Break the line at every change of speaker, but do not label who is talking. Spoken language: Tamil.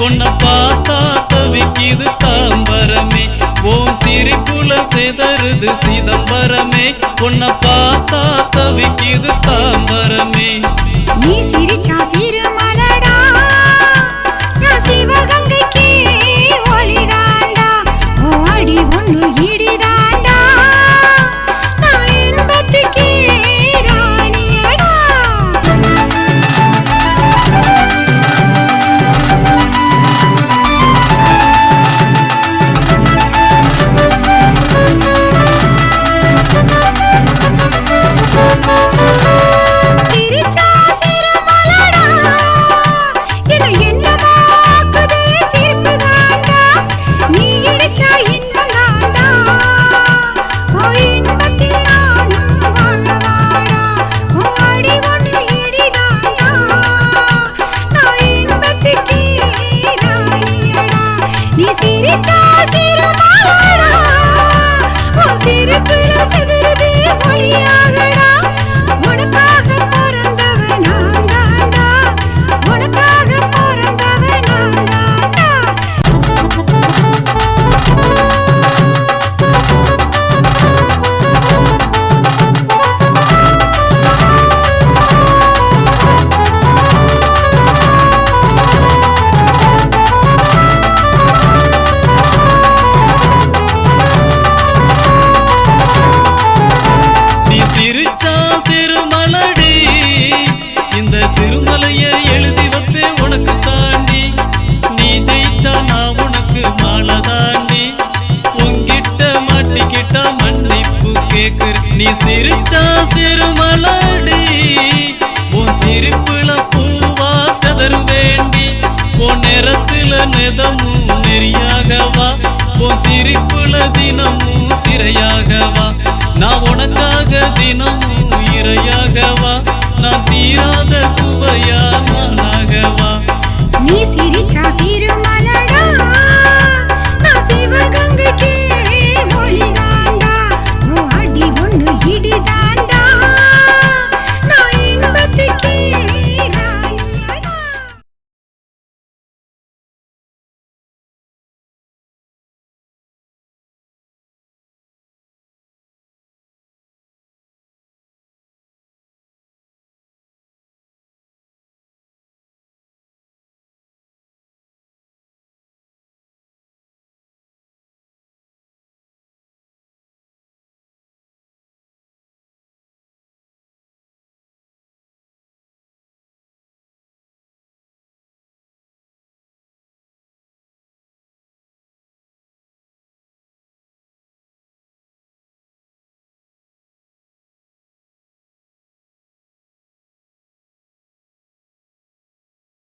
உன்னை பார்த்தா தவிக்குது தாம்பரமே, ஓம் சிரிப்புல செதறுது சிதம்பரமே, உன்னை பார்த்தா தவிக்குது தாம்பரமே.
நீ சிரிச்சா சிறுமலடா, நான் சிவகங்கைக்கு ஒளிதாண்டா, ஓ அடி ஒண்ணு இடிதாண்டா, நான் இன்பத்துக்கு ராணியடா. சிரிச்சா சிறுமலடா, என்ன என்னமாக்குதே சிரிப்புதாண்டா, நீ இடிச்சா இன்பந்தாண்டா, ஓ இன்பத்தில் நானும் வாழவாடா, ஓ அடி ஒண்ணு இடிதாண்டா, நான் இன்பத்துக்கு ராணியடா. நீ சிரிச்சா சிறுமலடா, ஓ சிரிப்புல செதறுதே ஒளியாகடா, உனக்காக பிறந்தவன் நான் தாண்டா, உனக்காக பிறந்தவன் நான் தாண்டா.
நீ சிரிச்சா சிறுமலடி, இந்த சிறுமலைய எழுதி வைப்பே உனக்கு தாண்டி, நீ ஜெயிச்சா நான் உனக்கு மாலை தாண்டி, உன்கிட்ட மாட்டிக்கிட்டா மன்னிப்பு கேக்குற. நீ சிரிச்சா சிறு